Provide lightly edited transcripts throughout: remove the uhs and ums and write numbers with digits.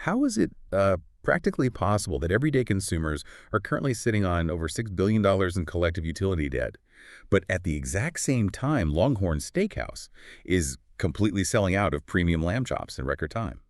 How is it practically possible that everyday consumers are currently sitting on over $6 billion in collective utility debt, but at the exact same time, Longhorn Steakhouse is completely selling out of premium lamb chops in record time?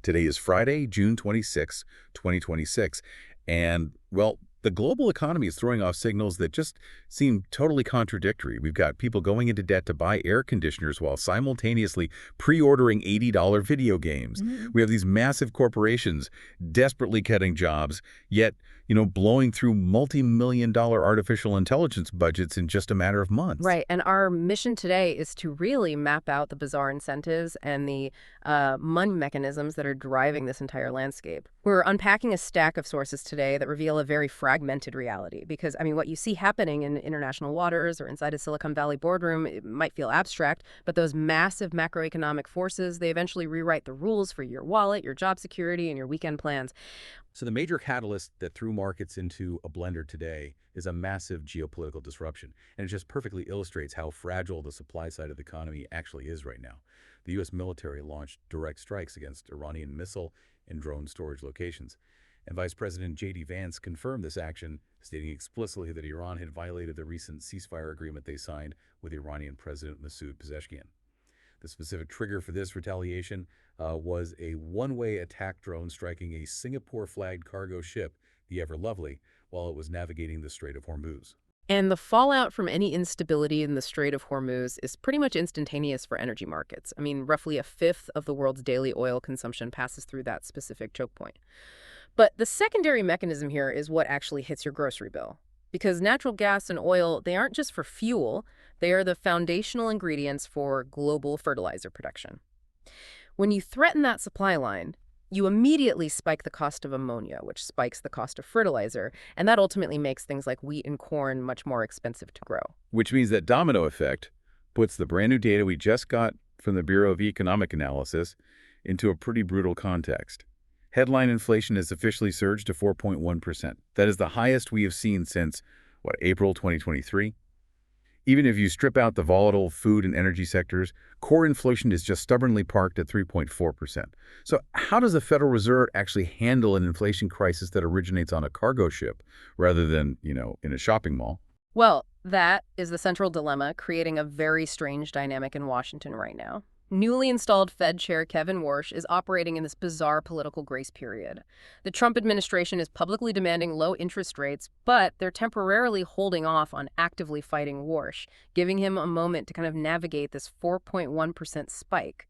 Today is Friday, June 26, 2026, and, well, the global economy is throwing off signals that just seem totally contradictory. We've got people going into debt to buy air conditioners while simultaneously pre-ordering $80 video games. We have these massive corporations desperately cutting jobs, yet, blowing through multi-million-dollar artificial intelligence budgets in just a matter of months. Right. And our mission today is to really map out the bizarre incentives and the money mechanisms that are driving this entire landscape. We're unpacking a stack of sources today that reveal a very fragmented reality because, what you see happening in international waters or inside a Silicon Valley boardroom, it might feel abstract, but those massive macroeconomic forces, they eventually rewrite the rules for your wallet, your job security, and your weekend plans. So the major catalyst that threw markets into a blender today is a massive geopolitical disruption, and it just perfectly illustrates how fragile the supply side of the economy actually is right now. The U.S. military launched direct strikes against Iranian missile and drone storage locations, and Vice President J.D. Vance confirmed this action, stating explicitly that Iran had violated the recent ceasefire agreement they signed with Iranian President Masoud Pezeshkian. The specific trigger for this retaliation was a one-way attack drone striking a Singapore-flagged cargo ship, the Ever Lovely, while it was navigating the Strait of Hormuz. And the fallout from any instability in the Strait of Hormuz is pretty much instantaneous for energy markets. Roughly a fifth of the world's daily oil consumption passes through that specific choke point. But the secondary mechanism here is what actually hits your grocery bill. Because natural gas and oil, they aren't just for fuel, they are the foundational ingredients for global fertilizer production. When you threaten that supply line, you immediately spike the cost of ammonia, which spikes the cost of fertilizer, and that ultimately makes things like wheat and corn much more expensive to grow. Which means that domino effect puts the brand new data we just got from the Bureau of Economic Analysis into a pretty brutal context. Headline inflation has officially surged to 4.1%. That is the highest we have seen since, April 2023? Even if you strip out the volatile food and energy sectors, core inflation is just stubbornly parked at 3.4%. So how does the Federal Reserve actually handle an inflation crisis that originates on a cargo ship rather than, in a shopping mall? Well, that is the central dilemma, creating a very strange dynamic in Washington right now. Newly installed Fed Chair Kevin Warsh is operating in this bizarre political grace period. The Trump administration is publicly demanding low interest rates, but they're temporarily holding off on actively fighting Warsh, giving him a moment to kind of navigate this 4.1% spike.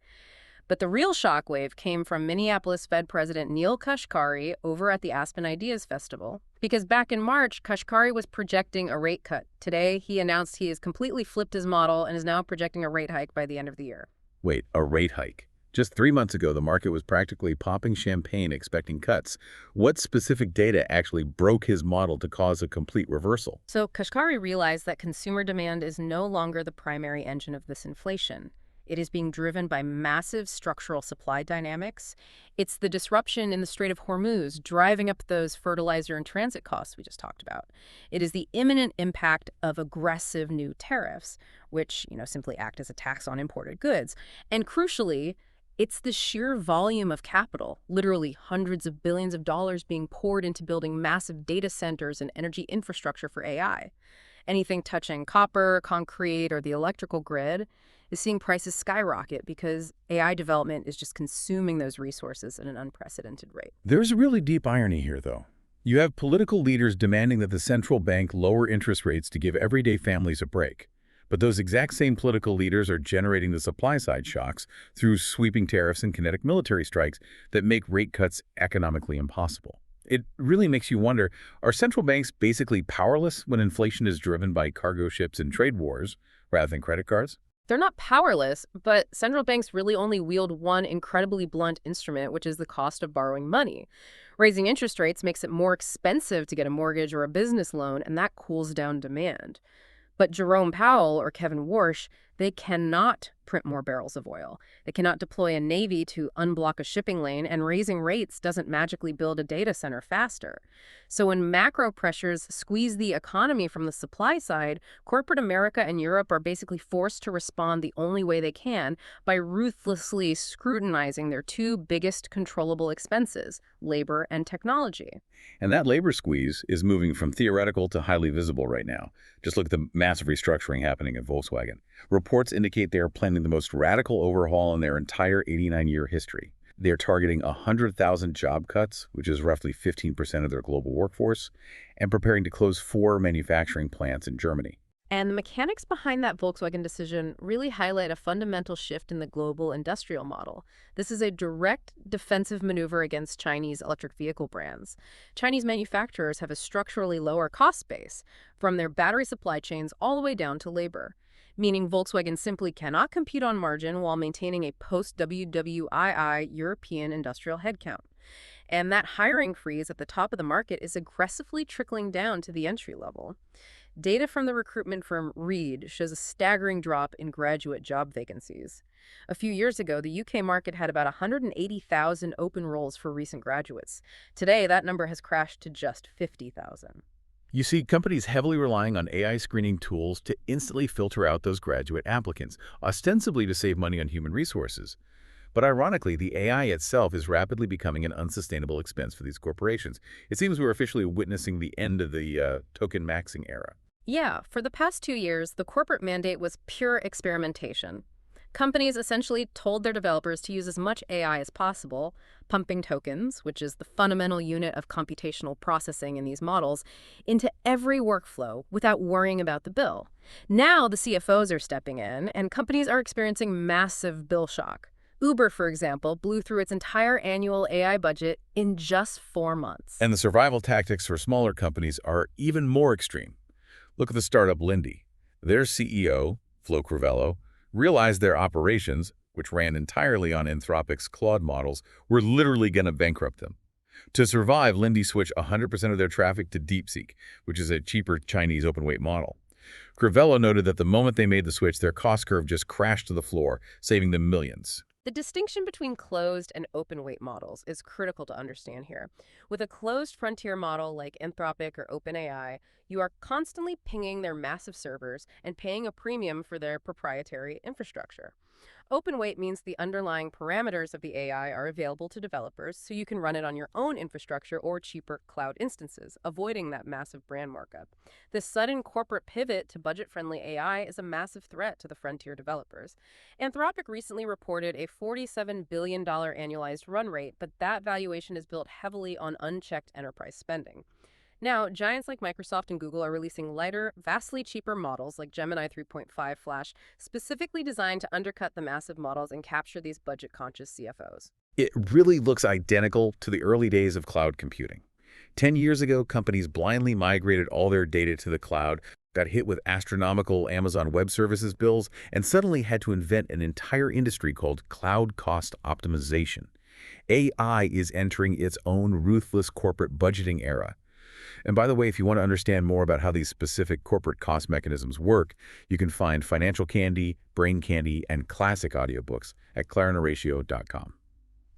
But the real shockwave came from Minneapolis Fed President Neel Kashkari over at the Aspen Ideas Festival. Because back in March, Kashkari was projecting a rate cut. Today, he announced he has completely flipped his model and is now projecting a rate hike by the end of the year. Wait, a rate hike? Just 3 months ago, the market was practically popping champagne expecting cuts. What specific data actually broke his model to cause a complete reversal? So Kashkari realized that consumer demand is no longer the primary engine of this inflation. It is being driven by massive structural supply dynamics. It's the disruption in the Strait of Hormuz driving up those fertilizer and transit costs we just talked about. It is the imminent impact of aggressive new tariffs, which, simply act as a tax on imported goods. And crucially, it's the sheer volume of capital, literally hundreds of billions of dollars being poured into building massive data centers and energy infrastructure for AI. Anything touching copper, concrete, or the electrical grid is seeing prices skyrocket because AI development is just consuming those resources at an unprecedented rate. There's a really deep irony here, though. You have political leaders demanding that the central bank lower interest rates to give everyday families a break. But those exact same political leaders are generating the supply-side shocks through sweeping tariffs and kinetic military strikes that make rate cuts economically impossible. It really makes you wonder, are central banks basically powerless when inflation is driven by cargo ships and trade wars rather than credit cards? They're not powerless, but central banks really only wield one incredibly blunt instrument, which is the cost of borrowing money. Raising interest rates makes it more expensive to get a mortgage or a business loan, and that cools down demand. But Jerome Powell or Kevin Warsh, They cannot print more barrels of oil. They cannot deploy a navy to unblock a shipping lane, and raising rates doesn't magically build a data center faster. So when macro pressures squeeze the economy from the supply side, corporate America and Europe are basically forced to respond the only way they can by ruthlessly scrutinizing their two biggest controllable expenses, labor and technology. And that labor squeeze is moving from theoretical to highly visible right now. Just look at the massive restructuring happening at Volkswagen. Reports indicate they are planning the most radical overhaul in their entire 89-year history. They are targeting 100,000 job cuts, which is roughly 15% of their global workforce, and preparing to close 4 manufacturing plants in Germany. And the mechanics behind that Volkswagen decision really highlight a fundamental shift in the global industrial model. This is a direct defensive maneuver against Chinese electric vehicle brands. Chinese manufacturers have a structurally lower cost base, from their battery supply chains all the way down to labor, meaning Volkswagen simply cannot compete on margin while maintaining a post-WWII European industrial headcount. And that hiring freeze at the top of the market is aggressively trickling down to the entry level. Data from the recruitment firm Reed shows a staggering drop in graduate job vacancies. A few years ago, the UK market had about 180,000 open roles for recent graduates. Today, that number has crashed to just 50,000. You see companies heavily relying on AI screening tools to instantly filter out those graduate applicants, ostensibly to save money on human resources. But ironically, the AI itself is rapidly becoming an unsustainable expense for these corporations. It seems we're officially witnessing the end of the token maxing era. Yeah, for the past 2 years, the corporate mandate was pure experimentation. Companies essentially told their developers to use as much AI as possible, pumping tokens, which is the fundamental unit of computational processing in these models, into every workflow without worrying about the bill. Now the CFOs are stepping in, and companies are experiencing massive bill shock. Uber, for example, blew through its entire annual AI budget in just 4 months. And the survival tactics for smaller companies are even more extreme. Look at the startup Lindy. Their CEO, Flo Crivello, realized their operations, which ran entirely on Anthropic's Claude models, were literally going to bankrupt them. To survive, Lindy switched 100% of their traffic to DeepSeek, which is a cheaper Chinese open-weight model. Crivello noted that the moment they made the switch, their cost curve just crashed to the floor, saving them millions. The distinction between closed and open weight models is critical to understand here. With a closed frontier model like Anthropic or OpenAI, you are constantly pinging their massive servers and paying a premium for their proprietary infrastructure. Open weight means the underlying parameters of the AI are available to developers, so you can run it on your own infrastructure or cheaper cloud instances, avoiding that massive brand markup. This sudden corporate pivot to budget-friendly AI is a massive threat to the frontier developers. Anthropic recently reported a $47 billion annualized run rate, but that valuation is built heavily on unchecked enterprise spending. Now, giants like Microsoft and Google are releasing lighter, vastly cheaper models like Gemini 3.5 Flash, specifically designed to undercut the massive models and capture these budget-conscious CFOs. It really looks identical to the early days of cloud computing. 10 years ago, companies blindly migrated all their data to the cloud, got hit with astronomical Amazon Web Services bills, and suddenly had to invent an entire industry called cloud cost optimization. AI is entering its own ruthless corporate budgeting era. And by the way, if you want to understand more about how these specific corporate cost mechanisms work, you can find Financial Candy, Brain Candy, and classic audiobooks at clarinoratio.com.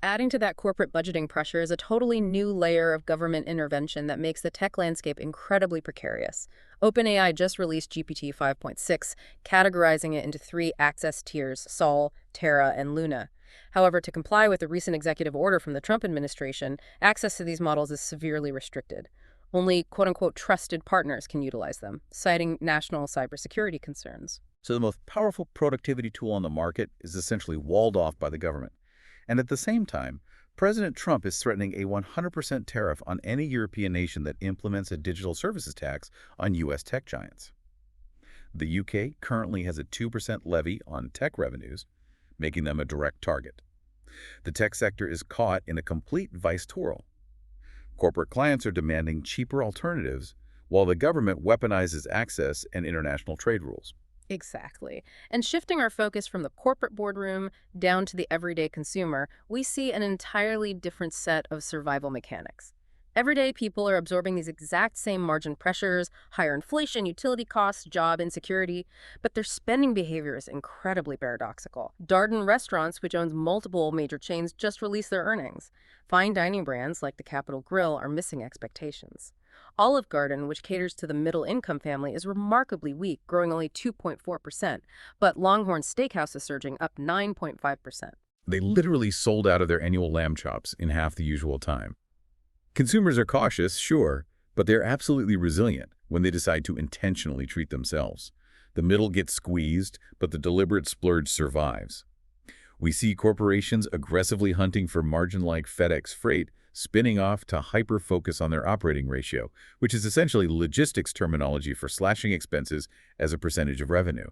Adding to that corporate budgeting pressure is a totally new layer of government intervention that makes the tech landscape incredibly precarious. OpenAI just released GPT 5.6, categorizing it into 3 access tiers: Sol, Terra, and Luna. However, to comply with a recent executive order from the Trump administration, access to these models is severely restricted. Only quote-unquote trusted partners can utilize them, citing national cybersecurity concerns. So the most powerful productivity tool on the market is essentially walled off by the government. And at the same time, President Trump is threatening a 100% tariff on any European nation that implements a digital services tax on U.S. tech giants. The UK currently has a 2% levy on tech revenues, making them a direct target. The tech sector is caught in a complete vice twirl. Corporate clients are demanding cheaper alternatives, while the government weaponizes access and international trade rules. Exactly. And shifting our focus from the corporate boardroom down to the everyday consumer, we see an entirely different set of survival mechanics. Everyday people are absorbing these exact same margin pressures, higher inflation, utility costs, job insecurity, but their spending behavior is incredibly paradoxical. Darden Restaurants, which owns multiple major chains, just released their earnings. Fine dining brands like the Capitol Grill are missing expectations. Olive Garden, which caters to the middle income family, is remarkably weak, growing only 2.4%, but Longhorn Steakhouse is surging up 9.5%. They literally sold out of their annual lamb chops in half the usual time. Consumers are cautious, sure, but they're absolutely resilient when they decide to intentionally treat themselves. The middle gets squeezed, but the deliberate splurge survives. We see corporations aggressively hunting for margin like FedEx Freight, spinning off to hyper-focus on their operating ratio, which is essentially logistics terminology for slashing expenses as a percentage of revenue.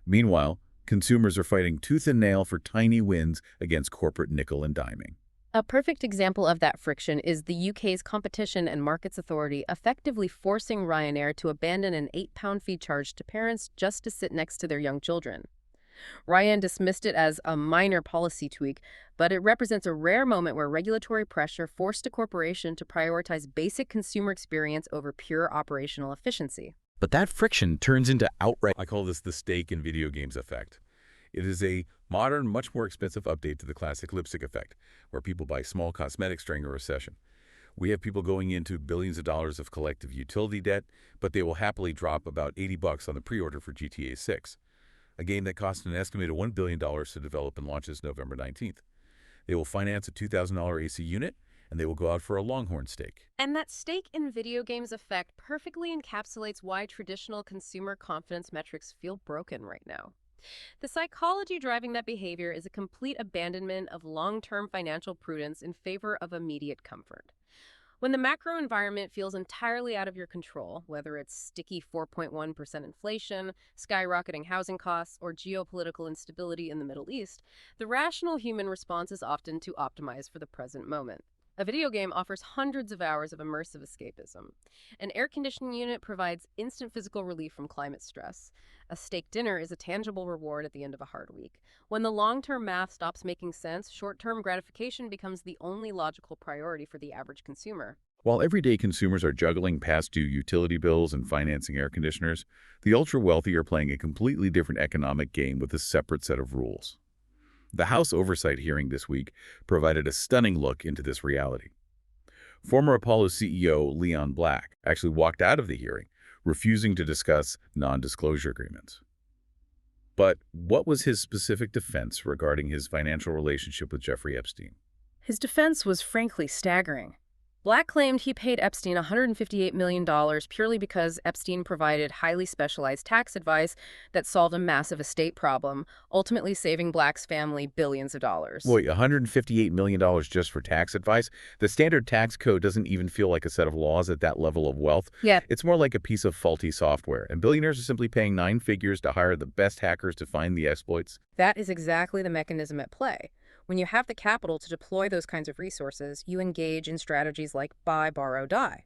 Meanwhile, consumers are fighting tooth and nail for tiny wins against corporate nickel and diming. A perfect example of that friction is the UK's Competition and Markets Authority effectively forcing Ryanair to abandon an £8 fee charged to parents just to sit next to their young children. Ryan dismissed it as a minor policy tweak, but it represents a rare moment where regulatory pressure forced a corporation to prioritize basic consumer experience over pure operational efficiency. But that friction turns into outright— I call this the steak in video games effect. It is a modern, much more expensive update to the classic lipstick effect, where people buy small cosmetics during a recession. We have people going into billions of dollars of collective utility debt, but they will happily drop about $80 on the pre-order for GTA 6, a game that cost an estimated $1 billion to develop and launches November 19th. They will finance a $2,000 AC unit, and they will go out for a Longhorn steak. And that steak in video games effect perfectly encapsulates why traditional consumer confidence metrics feel broken right now. The psychology driving that behavior is a complete abandonment of long-term financial prudence in favor of immediate comfort. When the macro environment feels entirely out of your control, whether it's sticky 4.1% inflation, skyrocketing housing costs, or geopolitical instability in the Middle East, the rational human response is often to optimize for the present moment. A video game offers hundreds of hours of immersive escapism. An air conditioning unit provides instant physical relief from climate stress. A steak dinner is a tangible reward at the end of a hard week. When the long-term math stops making sense, short-term gratification becomes the only logical priority for the average consumer. While everyday consumers are juggling past due utility bills and financing air conditioners, the ultra-wealthy are playing a completely different economic game with a separate set of rules. The House Oversight hearing this week provided a stunning look into this reality. Former Apollo CEO Leon Black actually walked out of the hearing, refusing to discuss non-disclosure agreements. But what was his specific defense regarding his financial relationship with Jeffrey Epstein? His defense was frankly staggering. Black claimed he paid Epstein $158 million purely because Epstein provided highly specialized tax advice that solved a massive estate problem, ultimately saving Black's family billions of dollars. Wait, $158 million just for tax advice? The standard tax code doesn't even feel like a set of laws at that level of wealth. Yeah. It's more like a piece of faulty software, and billionaires are simply paying 9 figures to hire the best hackers to find the exploits. That is exactly the mechanism at play. When you have the capital to deploy those kinds of resources, you engage in strategies like buy, borrow, die.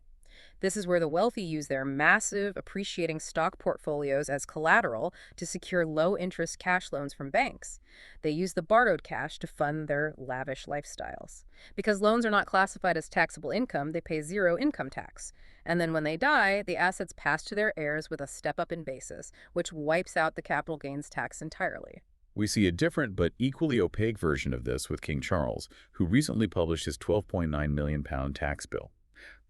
This is where the wealthy use their massive, appreciating stock portfolios as collateral to secure low-interest cash loans from banks. They use the borrowed cash to fund their lavish lifestyles. Because loans are not classified as taxable income, they pay zero income tax. And then when they die, the assets pass to their heirs with a step-up in basis, which wipes out the capital gains tax entirely. We see a different but equally opaque version of this with King Charles, who recently published his £12.9 million tax bill.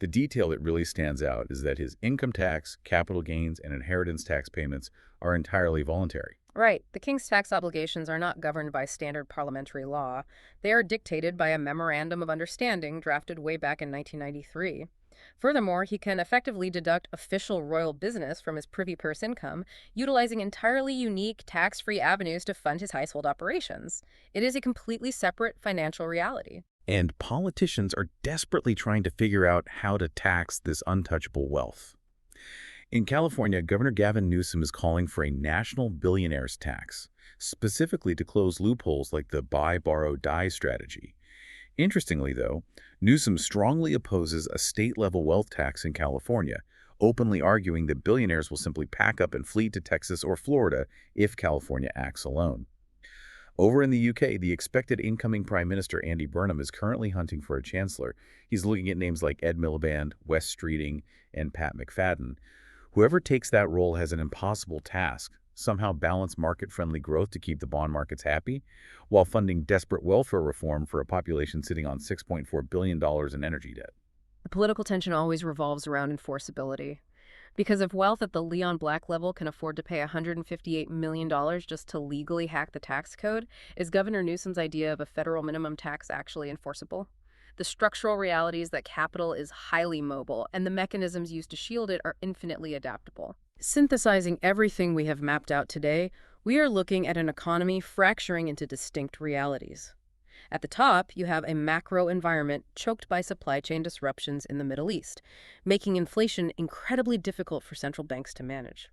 The detail that really stands out is that his income tax, capital gains, and inheritance tax payments are entirely voluntary. Right. The king's tax obligations are not governed by standard parliamentary law. They are dictated by a memorandum of understanding drafted way back in 1993. Furthermore, he can effectively deduct official royal business from his privy purse income, utilizing entirely unique tax-free avenues to fund his household operations. It is a completely separate financial reality. And politicians are desperately trying to figure out how to tax this untouchable wealth. In California, Governor Gavin Newsom is calling for a national billionaires tax, specifically to close loopholes like the buy, borrow, die strategy. Interestingly, though, Newsom strongly opposes a state-level wealth tax in California, openly arguing that billionaires will simply pack up and flee to Texas or Florida if California acts alone. Over in the UK, the expected incoming Prime Minister Andy Burnham is currently hunting for a chancellor. He's looking at names like Ed Miliband, Wes Streeting, and Pat McFadden. Whoever takes that role has an impossible task: somehow balance market-friendly growth to keep the bond markets happy, while funding desperate welfare reform for a population sitting on $6.4 billion in energy debt. The political tension always revolves around enforceability. Because of wealth at the Leon Black level can afford to pay $158 million just to legally hack the tax code, is Governor Newsom's idea of a federal minimum tax actually enforceable? The structural reality is that capital is highly mobile, and the mechanisms used to shield it are infinitely adaptable. Synthesizing everything we have mapped out today, we are looking at an economy fracturing into distinct realities. At the top, you have a macro environment choked by supply chain disruptions in the Middle East, making inflation incredibly difficult for central banks to manage.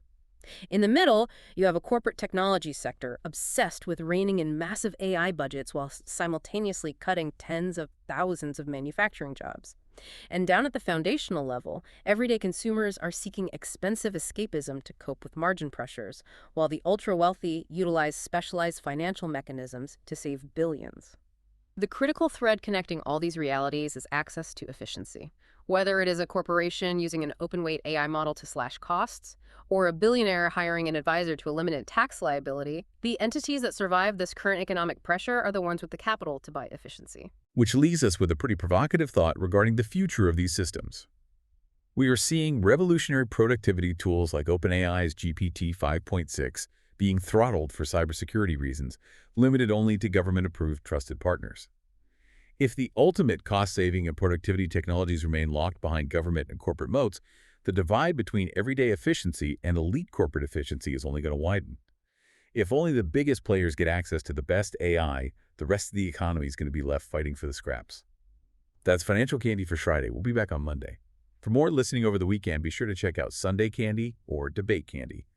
In the middle, you have a corporate technology sector obsessed with reining in massive AI budgets while simultaneously cutting tens of thousands of manufacturing jobs. And down at the foundational level, everyday consumers are seeking expensive escapism to cope with margin pressures, while the ultra-wealthy utilize specialized financial mechanisms to save billions. The critical thread connecting all these realities is access to efficiency. Whether it is a corporation using an open-weight AI model to slash costs, or a billionaire hiring an advisor to eliminate tax liability, the entities that survive this current economic pressure are the ones with the capital to buy efficiency. Which leaves us with a pretty provocative thought regarding the future of these systems. We are seeing revolutionary productivity tools like OpenAI's GPT 5.6 being throttled for cybersecurity reasons, limited only to government-approved trusted partners. If the ultimate cost-saving and productivity technologies remain locked behind government and corporate moats, the divide between everyday efficiency and elite corporate efficiency is only going to widen. If only the biggest players get access to the best AI, the rest of the economy is going to be left fighting for the scraps. That's Financial Candy for Friday. We'll be back on Monday. For more listening over the weekend, be sure to check out Sunday Candy or Debate Candy.